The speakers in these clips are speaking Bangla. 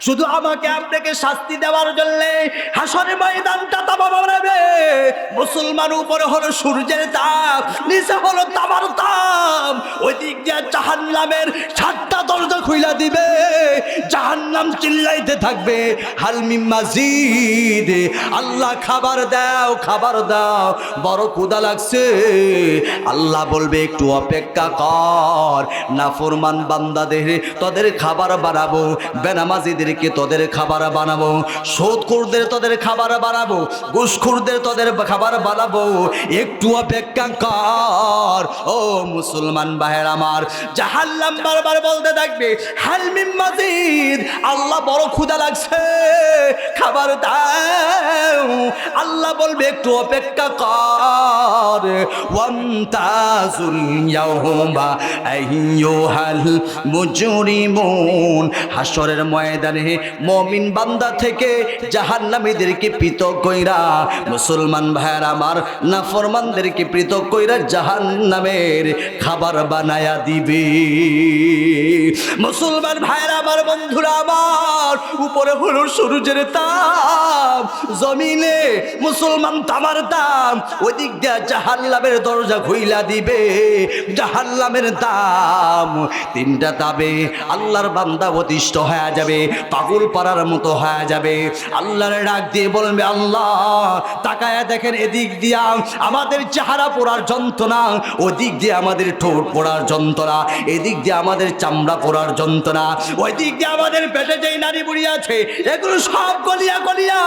শুধু আমাকে আপনাকে শাস্তি দেওয়ার জন্য হাসরের ময়দানটা তামা বানাবে। মুসলমান উপরে হলো সূর্যের তাপ, নিচে হলো তামার তাপ। ওই দিক দিয়ে জাহান্নামের 7টা দরজা খুইলা দিবে। জাহান্নাম চিল্লাইতে থাকবে, হাল মিন মাজিদ, আল্লাহ খাবার দাও, খাবার দাও, বড় ক্ষুধা লাগছে। আল্লাহ বলবে একটু অপেক্ষা কর, নাফরমান বান্দাদের তোদের খাবার বানাবো, বেনামাজিদেরকে তোদের খাবার বানাবো, সুদখোরদের তোদের খাবার বানাবো, ঘুষখোরদের তোদের খাবার বানাবো, একটু অপেক্ষা কর। ও মুসলমান ভাইয়ের আমার, জাহান্নাম বারবার বলতে থাকবে, হাল মিন মাজিদ, আল্লাহ বড় ক্ষুধা লাগছে, খাবার দাও। আল্লাহ বলবে একটু অপেক্ষা কর। ওয়ান্তাজুল ইয়াউমা আইয়ুহাল মুজরিমুন, হাসরের ময়দানে মুমিন বান্দা থেকে জাহান্নামীদেরকে পৃথক কইরা, মুসলমান ভাইয়ের আমার, নাফরমানদেরকে পৃথক কইরা জাহান্নামের খাবার বানায়া দিবে। মুসলমান ভাইয়ের আমার, বন্ধুরা আমার, উপরে হলো সূর্যের তাপ, জমিনে মুসলমান তামার দাম। ওই দিক দিয়ে জাহান্নামের দরজা খুইলা দিবে। জাহান্নামের দাম 3টা তাবে আল্লাহর বান্দা অতিষ্ঠ হয়ে যাবে, পাগল পাড়ার মতো হয়ে যাবে। আল্লাহর ডাক দিয়ে বলবে, আল্লাহ তাকায়া দেখেন, এদিক দিয়া আমাদের চেহারা পোড়ার যন্ত্রণা, ওদিক দিয়ে আমাদের ঠোঁট পোড়ার যন্ত্রণা, এদিক দিয়ে আমাদের চামড়া পোড়ার যন্ত্রণা, ওই দিক দিয়ে আমাদের পেটে যেই নারী বুড়ি আছে, এগুলো সব গলিয়া গলিয়া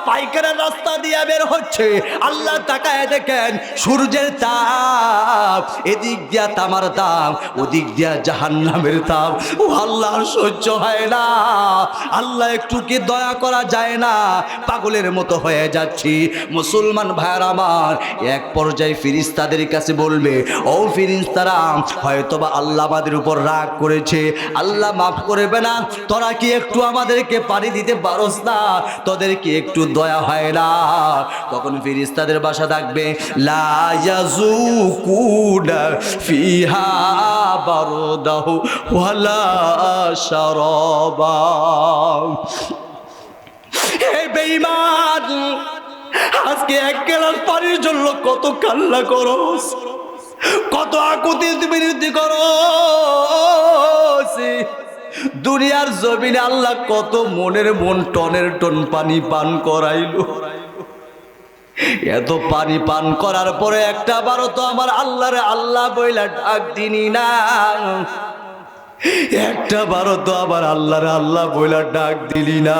পাইকারের রাস্তা দিয়ে বের হচ্ছে। আল্লাহ তাকায় দেখেন, সূর্যের তাপ, এদিক দিয়া তামার তাপ, ওদিক দিয়া জাহান্নামের তাপ। ও আল্লাহ, সহ্য হয় না। আল্লাহ একটু কি দয়া করা যায় না? পাগলের মতো হয়ে যাচ্ছি। মুসলমান ভাইয়ার আমার, এক পর্যায়ে ফেরেশতাদের কাছে বলবে, ও ফেরেশতারা, হয়তোবা আল্লাহ আমাদের উপর রাগ করেছে, আল্লাহ মাফ করবে না, তোরা কি একটু আমাদেরকে পানি দিতে পারোস না? তোদের কি একটু দয়া হয় না? তখন ফেরেশতাদের ভাষা থাকবে, লা ইয়াযুকুনা ফিহা বারদাহু ওয়ালা শারাবা। হে বেঈমান, আজকে 1 গ্লাস পানির জন্য কত কান্না করস, কত আকুতি বিনতি করস। দুনিয়ার জমিনে আল্লাহ কত মনের মন, টনের টন পানি পান করাইলো। এত পানি পান করার পরে একটা বারো তো আমার আল্লাহরে আল্লাহ বইলা ডাক দিনি না। একটা বারো তো আমার আল্লাহরে আল্লাহ বইলা ডাক দিলি না।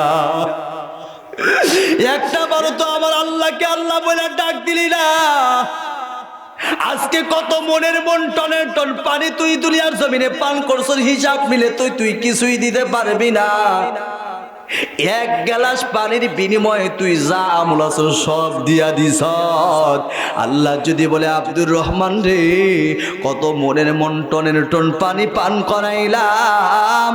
একটা বারো তো আমার আল্লাহকে আল্লাহ বইলা ডাক দিলি না। আজকে কত মনের মন, টনের টন পানি তুই দুনিয়ার জমিনে পান করছ, হিসাব মিলে তুই কিছুই দিতে পারবি না। 1 গ্লাস পানির বিনিময়ে তুই যা আমল আছে সব দিয়া দিস। আল্লাহ যদি বলে, আব্দুর রহমান রে, কত মনের মন, টনের টন পানি পান করাইলাম,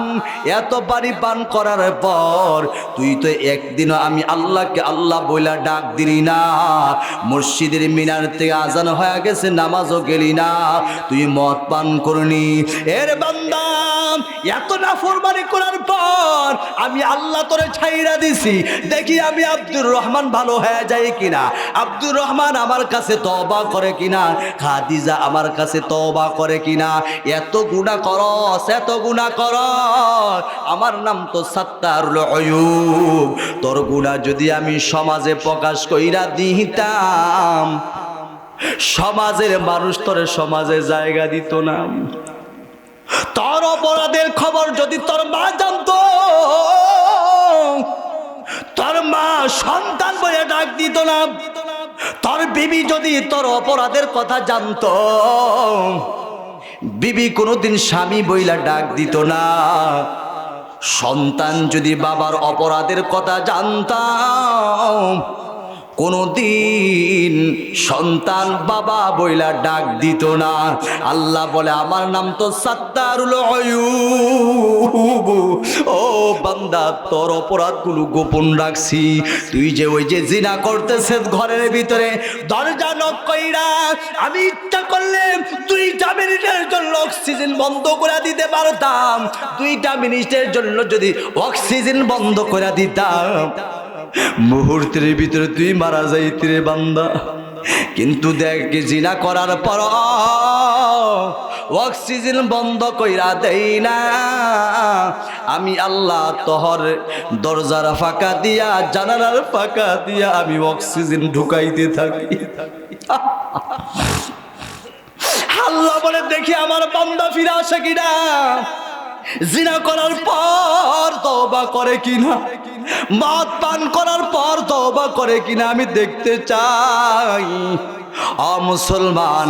এত পানি পান করার পর তুই তো একদিনও আমি আল্লাহকে আল্লাহ বইলা ডাক দিলি না। মসজিদের মিনার থেকে আজান হয়ে গেছে, নামাজও গেলি না, তুই মদ পান করনি। এর বান্দা, এত নাফরমানি করার পর আমি আল্লাহ তোরে ছাইরা দিছি, দেখি আমি আব্দুর রহমান ভালো হয়ে যায় কিনা, আব্দুর রহমান আমার কাছে তওবা করে কিনা, খাদিজা আমার কাছে তওবা করে কিনা। এত গুনাহ করস, এত গুনাহ করস, আমার নাম তো সাত্তারুল উয়ুব। তোর গুনাহ যদি আমি সমাজে প্রকাশ কইরা দিতাম, সমাজের মানুষ তোরে সমাজে জায়গা দিত না। তোর অপরাধের খবর যদি তোর মা জানতো, তোর মা সন্তান বলে ডাক দিত না। তোর বিবি যদি তোর অপরাধের কথা জানতো, বিবি কোনোদিন স্বামী বইলা ডাক দিত না। সন্তান যদি বাবার অপরাধের কথা জানতাম, কোনদিন সন্তান বাবা বইলা ডাক দিত না। আল্লাহ বলে আমার নাম তো সাত্তারুল আয়ুব। ও বান্দা, তোর অপরাধগুলো গোপন রাখছি। তুই যে ওই যে জিনা করতেছিস ঘরের ভিতরে দরজা নক কইরা, আমি ইচ্ছা করলে 2টা মিনিটের জন্য অক্সিজেন বন্ধ করে দিতে পারতাম। 2টা মিনিটের জন্য যদি অক্সিজেন বন্ধ করে দিতাম, মুহূর্তের ভিতরে তুই মারা যাইতি রে বান্দা। কিন্তু দেখ, জিনা করার পর অক্সিজেন বন্ধ কইরা দেই না। আমি আল্লাহ তোহর দরজার ফাঁকা দিয়া, জানালার ফাঁকা দিয়া আমি অক্সিজেন ঢুকাইতে থাকি। আল্লাহ বলে দেখি আমার বান্দা ফিরে আসে কিনা, জিনা করার পর তওবা করে কিনা, মদ পান করার পর তওবা করে কিনা আমি দেখতে চাই। মুসলমান,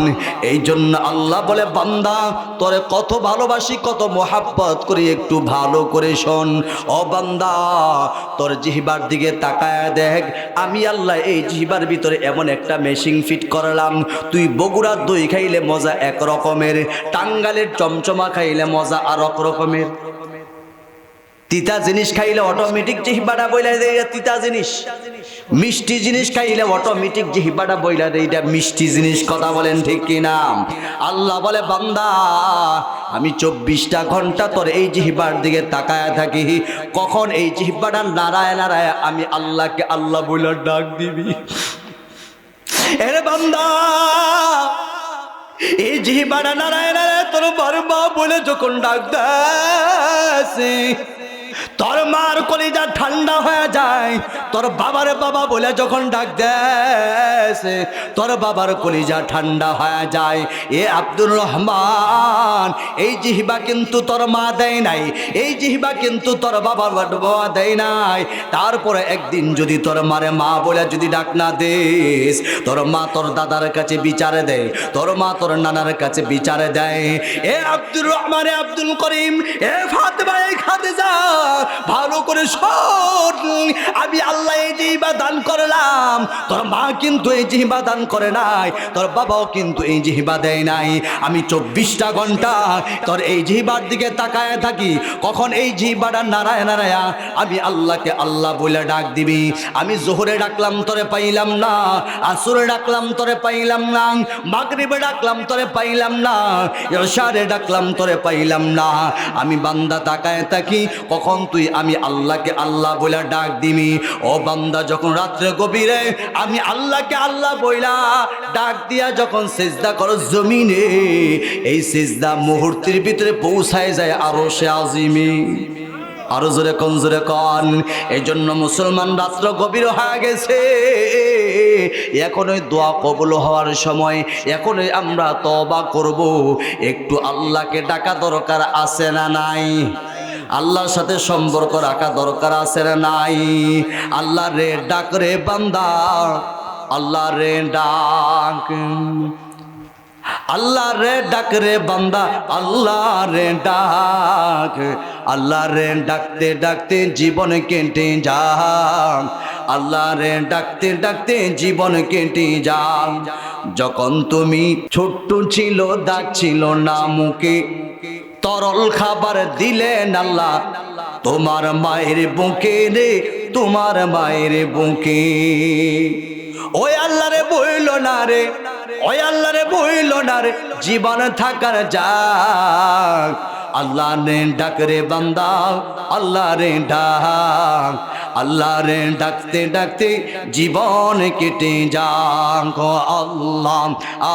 এই জন্য আল্লাহ বলে বান্দা তোরে কত ভালোবাসি, কত মোহাব্বত করি, একটু ভালো করে শোন। ও বান্দা, তোর জিহ্বার দিকে তাকায় দেখ। আমি আল্লাহ এই জিহ্বার ভিতরে এমন একটা মেশিন ফিট করলাম, তুই বগুড়ার দই খাইলে মজা এক রকমের, টাঙ্গালের চমচমা খাইলে মজা আর এক রকমের, তিতা জিনিস খাইলে অটোমেটিক জিহ্বাটা বইলা দেয় তিতা জিনিস, মিষ্টি জিনিস খাইলে অটোমেটিক জিহ্বাটা বইলা দেয় এটা মিষ্টি জিনিস। কথা বলেন ঠিক কিনা? আল্লাহ বলে বান্দা আমি 24টা ঘন্টা তোর এই জিহ্বার দিকে তাকায় থাকি, কখন এই জিহ্বাটা নাড়ায় নাড়ায় আমি আল্লাহকে আল্লাহ বইলা ডাক দিবি। এরে বান্দা, এই জিহ্বাটা নাড়ায় নাড়ায় তোর বারবা বলে যখন ডাক দেয়, তোর মার কলিজা ঠান্ডা হয়ে যায়। তোর বাবার বাবা বলে যখন ডাক দেয়, তোর বাবার কলিজা ঠান্ডা হয়ে যায়। এ আব্দুর রহমান, এই জিহ্বা কিন্তু তোর মা দেয় নাই, এই জিহ্বা কিন্তু তোর বাবার বাবা দেয় নাই। তারপরে একদিন যদি তোর মারে মা বলে যদি ডাক না দিস, তোর মা তোর দাদার কাছে বিচারে দেয়, তোর মা তোর নানার কাছে বিচারে দেয়। এ আব্দুর রহমান, এ আব্দুল করিম, এ ফাতেমা, এ খাদিজা, ভালো করে শোন। আমি আল্লাহ এই জিহ্বা দান করলাম, তোর মা কিন্তু এই জিহ্বা দান করে নাই, তোর বাবাও কিন্তু এই জিহ্বা দেয় নাই। আমি 24টা ঘন্টা তোর এই জিহ্বার দিকে তাকায় থাকি, কখন এই জিহ্বাটা নাড়ায় নাড়ায় আমি আল্লাহকে আল্লাহ বলে ডাক দিবি। আমি জোহরে ডাকলাম তোরে পাইলাম না, আসরে ডাকলাম তোরে পাইলাম না, মাগরিবে ডাকলাম তোরে পাইলাম না, ইশারে ডাকলাম তোরে পাইলাম না। আমি বান্দা তাকায় থাকি, কখন তুই আমি আল্লাহকে আল্লাহ বইলা ডাক দিবি। ও বান্দা, যখন রাত্রে গভীরে আমি আল্লাহকে আল্লাহ বইলা ডাক দিয়া যখন সিজদা করো জমিনে, এই সিজদা মুহূর্তের ভিতরে পৌঁছায় যায় আরশে আজিমে। আরো জোরে কোন, জোরে কন। এই জন্য মুসলমান, রাত্র গভীর হয়ে গেছে, এখনই দোয়া কবুল হওয়ার সময়, এখনই আমরা তওবা করব। একটু আল্লাহকে ডাকা দরকার আছে না নাই? আল্লাহর সাথে সম্পর্ক রাখা দরকার আছে না নাই? আল্লাহ রে ডাক রে বান্দা, আল্লাহ রে ডাক, আল্লাহ রে ডাক রে বান্দা, আল্লাহ রে ডাক। আল্লাহ রে ডাকতে ডাকতে জীবন কেটে যায়, আল্লাহ রে ডাকতে ডাকতে জীবন কেটে যায়। যখন তুমি ছোট্ট ছিল, দাগ ছিল না মুখে, তরল খাবার দিলেন আল্লাহ তোমার মায়ের বুকে রে, তোমার মায়ের বুকে। ওই আল্লাহ রে বইল না রে, ওই আল্লাহ রে বইল না রে, জীবন থাকার যাক। আল্লাহ রে ডাক রে বান্দা, আল্লাহ রে ডাক, আল্লাহ রে ডাকতে ডাকতে জীবন কেটে যাক। আল্লাহ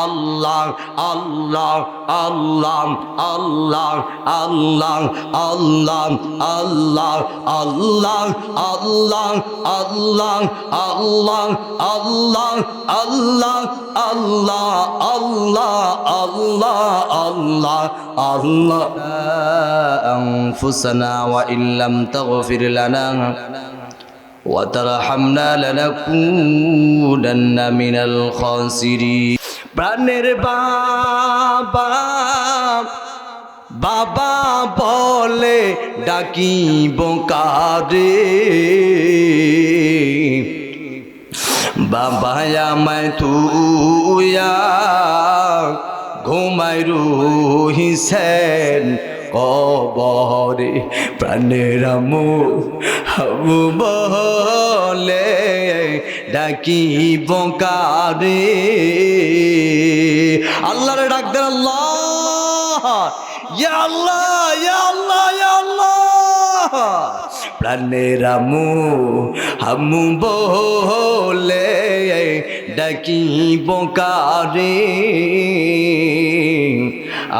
আল্লাহ আল্লাহ আল্লাহ আল্লাহ আল্লাহ আল্লাহ আল্লাহ আল্লাহ আল্লাহ আল্লাহ আল্লাহ আল্লাহ আল্লাহ আল্লাহ আল্লাহ আল্লাহ আল্লাহ আল্লাহ। أنفسنا وإن لم تغفر لنا وترحمنا لنكونن من الخاسرين। প্রাণের বাবা বাবা বলে ডাকিব কারে, বাবা আমায় তুইয়া ঘুমাই রহিছেন কবরে, প্রাণের হাবু বলে ডাকিব কারে। আল্লাহরে ডাক দেন, আল্লাহ ইয়া আল্লাহ ইয়া আল্লাহ ইয়া আল্লাহ। প্রাণের হামু বলে ডাকিব কারে।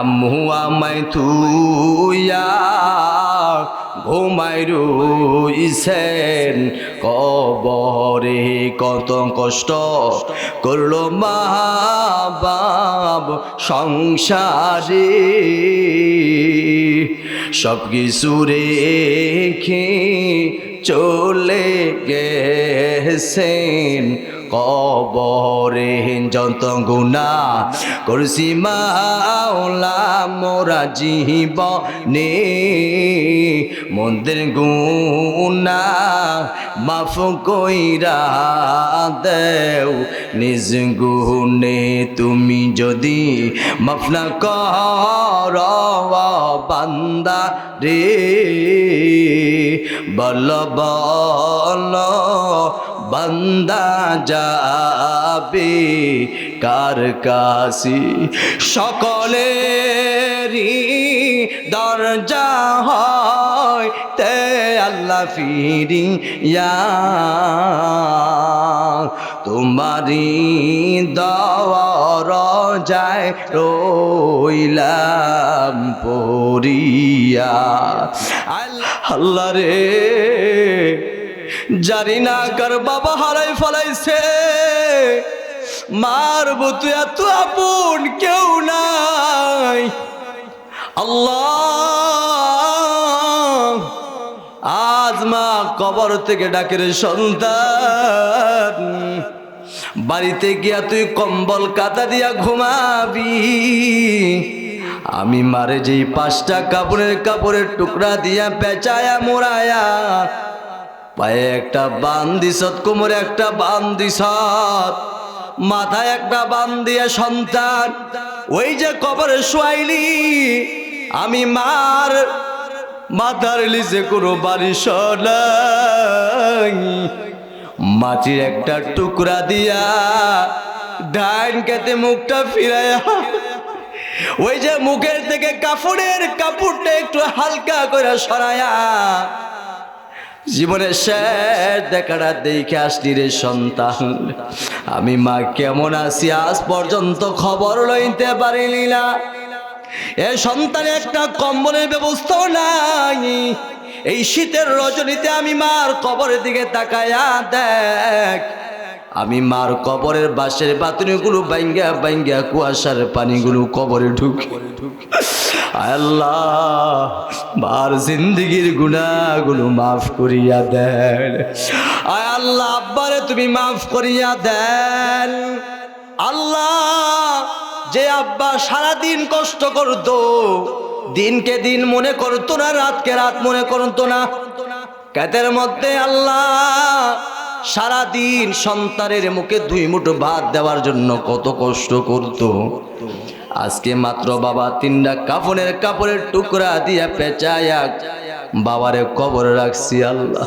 আম্মু আমায় তুইয়া ঘুমাই রইছেন কবরে, কত কষ্ট করলো মা বাপ সংসারে, সব কিছু রেখে চলে গেছেন কবরে। যত গুনাহ করছি মাওলা মোরা জীবনে, মন্দের গুনাহ মাফ কইরা দেও নিজ গুণে। তুমি যদি মাফ না কর বান্দা রে, বল বল বান্দা যাবে কার কাছে। সকলেরই দরজা হয় তে আল্লাহ ফিরিয়া, তোমারি দরজায় রইলাম পড়িয়া। আল্লাহ রে জানি না কার বাবা হারাই ফেলাইছে, মার বুতু এত আপন কেউ নাই। আল্লাহ আজ মা কবর থেকে ডাকের সন্তান, বাড়িতে গিয়া তুই কম্বল কাতা দিয়া ঘুমাবি। আমি মারে যেই 5টা কাপড়ের টুকরা দিয়া পেঁচায়া মোড়ায়া, পায়ে একটা বান দিছত, কোমরে একটা বান দিছত, মাথায় একটা বান দিয়া সন্তান ওই যে কবরে শোয়াইলি। আমি মার মাথার নিচে কোনো বালিশ নাই, মাটির একটা টুকরা দিয়া ডাইন কেটে মুখটা ফিরায়া, ওই যে মুখের থেকে কাপড়টা একটু হালকা করে সরায়া, জীবনের শেষ দেখাটা দেখে আসলি রে সন্তান। আমি মা কেমন আছি আজ পর্যন্ত খবর লইতে পারিনি না। এ সন্তানের একটা কম্বলের ব্যবস্থাও নাই। এই শীতের রজনীতে আমি মার কবরের দিকে তাকায়া দেখ, আমি মার কবরের বাঁশের বাতুনিগুলো বাইঙ্গা বাইঙ্গা কুয়াশার পানিগুলো কবরে ঢুকে। আল্লাহ মার জিন্দিগির গুনাহগুলো মাফ করিয়া দেন। আয় আল্লাহ আব্বারে তুমি মাফ করিয়া দেন। আল্লাহ যে আব্বা সারাদিন কষ্ট করতো, দিনকে দিন মনে করতো না, রাতকে রাত মনে করতো না, ক্ষেতের মধ্যে আল্লাহ সারাদিন সন্তানের মুখে 2 মুঠো ভাত দেওয়ার জন্য কত কষ্ট করতো, আজকে মাত্র বাবা 3টা কাপড়ের টুকরা দিয়া পেঁচায়া বাবারে কবরে রাখছি। আল্লাহ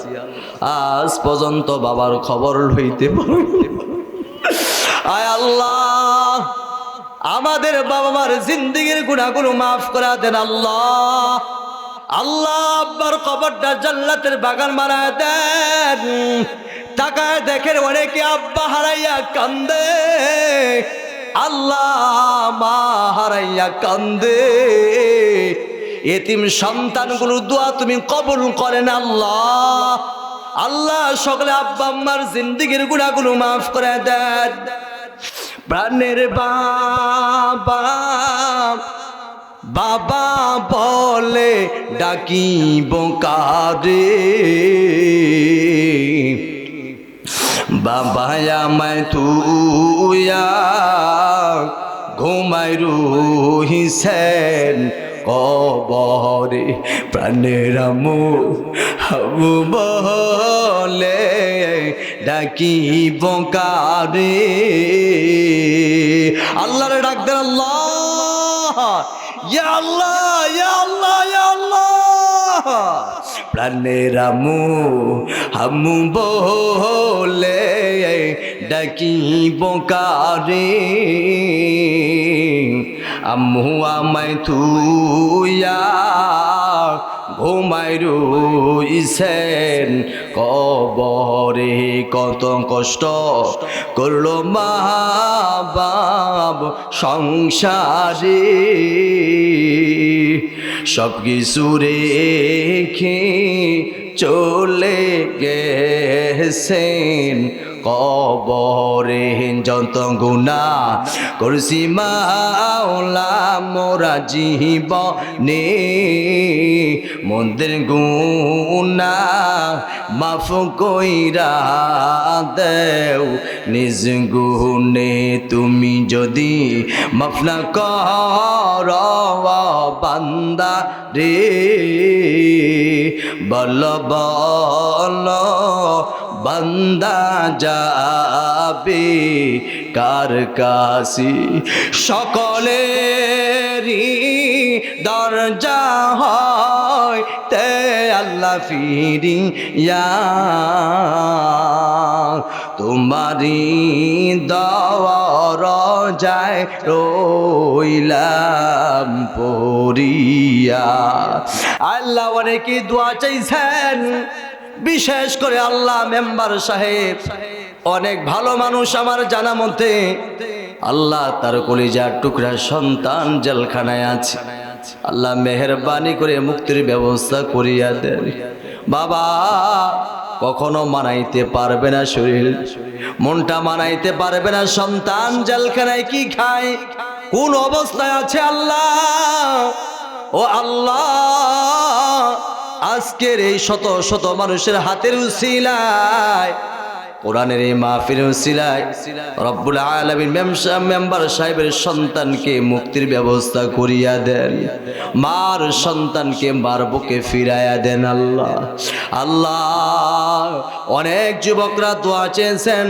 আজ পর্যন্ত বাবার খবর লইতে পারি। আয় আল্লাহ আমাদের বাবা মার জিন্দেগির গুনাহগুলো মাফ করে দেন। আল্লাহ আল্লাহ আব্বার কবরটা জান্নাতের বাগান বানায় দেন। তাকায় দেখেন অনেকে আব্বা হারাইয়া কান্দে, আল্লাহ মা হারাইয়া কান্দে, এতিম সন্তানগুলোর দোয়া তুমি কবুল করেন। আল্লাহ আল্লাহ সকলে আব্বা আম্মার জিন্দেগির গুনাহগুলো মাফ করে দেন। প্রাণের বাবা বাবা বলে ডাকিব কারে, বাবা আমায় তুইয়া ঘুমাই রহিছেন কবরে, প্রাণের হাবু বলে ডাকিব কারে। আল্লাহরে ডাক দেন, আল্লাহ ইয়া আল্লাহ ইয়া আল্লাহ ইয়া আল্লাহ। প্রাণের হামু বলে ডাকিব কারে। আম্মু আমায় তুইয়া ঘুমাই রইছেন কবরে, কত কষ্ট করলো মা বাপ সংসারে। সব কিছু রেখে চলে গেছেন কবরে। যত গুনাহ করছি মাওলা মোরা জীবনে, মন্দের গুনাহ মাফ কইরা দেও নিজ গুণে। তুমি যদি মাফ না কর বান্দা রে, বল বল বান্দা যাবে কার কাছে। সকলেরই দরজা হয় তে আল্লাহ ফিরিয়া, তোমারি দরজায় রইলাম পড়িয়া। আল্লাহ অনেকে দোয়া চাইছেন, বিশেষ করে আল্লাহ মেম্বার সাহেব অনেক ভালো মানুষ আমার জানা মতে। আল্লাহ তার কলিজার টুকরা সন্তান জেলখানায় আছে, আল্লাহ মেহেরবানি করে মুক্তির ব্যবস্থা করিয়া দেন। বাবা কখনো মানাইতে পারবে না শরীর, মনটা মানাইতে পারবে না সন্তান জেলখানায় কি খায়, কোন অবস্থায় আছে। আল্লাহ ও আল্লাহ, আজকের এই শত শত মানুষের হাতের উসিলায়, কোরআনের এই মাহফিলের উসিলায় রব্বুল আলামিন মেম্বার সাহেবের সন্তানকে মুক্তির ব্যবস্থা করিয়া দেন, মার সন্তানকে মার বুকে ফিরাইয়া দেন। আল্লাহ আল্লাহ, অনেক যুবকরা দোয়া চেয়েছেন,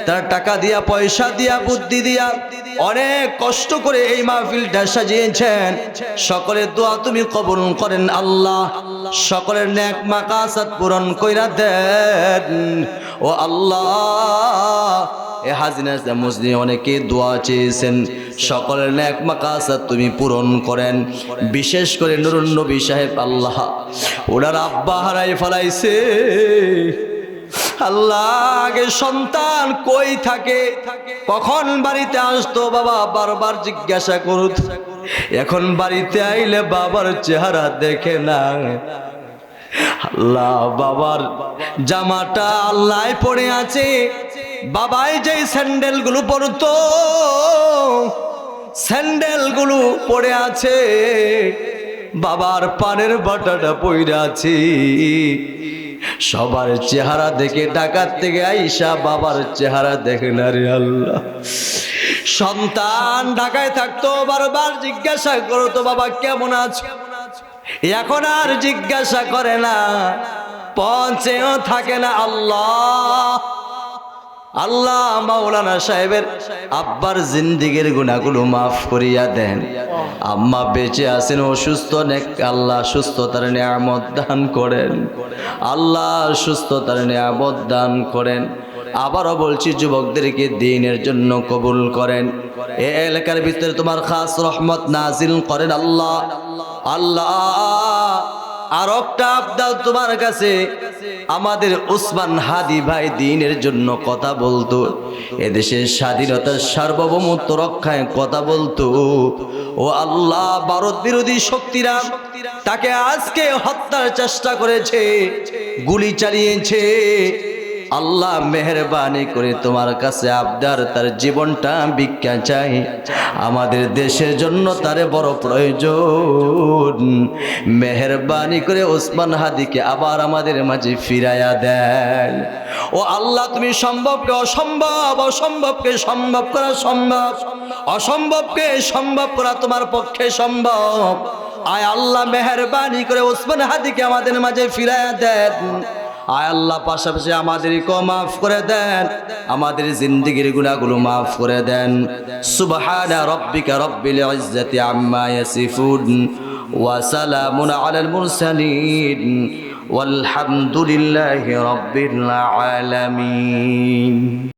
তার টাকা দিয়া পয়সা দিয়া বুদ্ধি দিয়া অনেক কষ্ট করে এই মাহফিলটা সাজিয়েছেন। সকলের দোয়া তুমি কবুল করেন আল্লাহ, সকলের নেক মাকাসাদ পূরণ কইরা দেন। ও আল্লাহ, এ হাজিনা মুসলিম অনেকে দোয়া চেয়েছেন, সকলের নেক মাকাসাদ তুমি পূরণ করেন। বিশেষ করে নুরুন নবী সাহেব, আল্লাহ ওনার আব্বা হারাই ফেলাইছে। আল্লাহ আগে সন্তান কই থাকে, কখন বাড়িতে আসতো বাবা বারবার জিজ্ঞাসা করত, এখন বাড়িতে আইলে বাবার চেহারা দেখে না। আল্লাহ বাবার জামাটা আল্লাহ পড়ে আছে, বাবাই যে স্যান্ডেল গুলো পরতো স্যান্ডেল গুলো পড়ে আছে, বাবার পানের বাটাটা পইরা আছে। সবার চেহারা দেখে ডাকাত থেকে আইসা বাবার চেহারা দেখে না রে আল্লাহ। সন্তান ঢাকায় থাকতো, বারবার জিজ্ঞাসা করতো বাবা কেমন আছো, এখন আর জিজ্ঞাসা করে না, পৌঁছেও থাকে না। আল্লাহ আল্লাহ মাওলানা সাহেবের আব্বার জিন্দিগির গুনাহগুলো মাফ করিয়া দেন। আম্মা বেঁচে আছেন, অসুস্থ, আল্লাহ সুস্থতার নিয়ামত দান করেন, আল্লাহ সুস্থতার নিয়ামত দান করেন। আবারও বলছি, যুবকদেরকে দ্বীনের জন্য কবুল করেন, এ এলাকার ভিতরে তোমার খাস রহমত নাজিল করেন আল্লাহ। আল্লাহ আর একটা আবদাল তোমার কাছে, আমাদের ওসমান হাদি ভাই দ্বীনের জন্য কথা বলতো, এদেশের স্বাধীনতার সার্বভৌমত্ব রক্ষায় কথা বলতো। ও আল্লাহ, ভারত বিরোধী শক্তিরা তাকে আজকে হত্যার চেষ্টা করেছে, গুলি চালিয়েছে। আল্লাহ মেহেরবানি করে তোমার কাছে আবদার, তার জীবনটা ভিক্ষা চাই, আমাদের দেশের জন্য তারে বড় প্রয়োজন। মেহেরবানি করে ওসমান হাদিকে আবার আমাদের মাঝে ফিরাইয়া দেন। ও আল্লাহ, তুমি সম্ভবকে অসম্ভব, অসম্ভবকে সম্ভব করা সম্ভব, অসম্ভবকে সম্ভব করা তোমার পক্ষে সম্ভব। আয় আল্লাহ, মেহেরবানি করে ওসমান হাদিকে আমাদের মাঝে ফিরাইয়া দেন। আয় আল্লাহ পাশাপাশি আমাদেরকেও মাফ করে দেন, আমাদের জিন্দেগির গুনাহগুলো মাফ করে দেন। সুবহানা রাব্বিকা রাব্বিল ইজ্জাতি আম্মা ইয়াসিফুন ওয়া সালামুন আলাল মুরসালিন ওয়ালহামদুলিল্লাহি রাব্বিল আলামিন।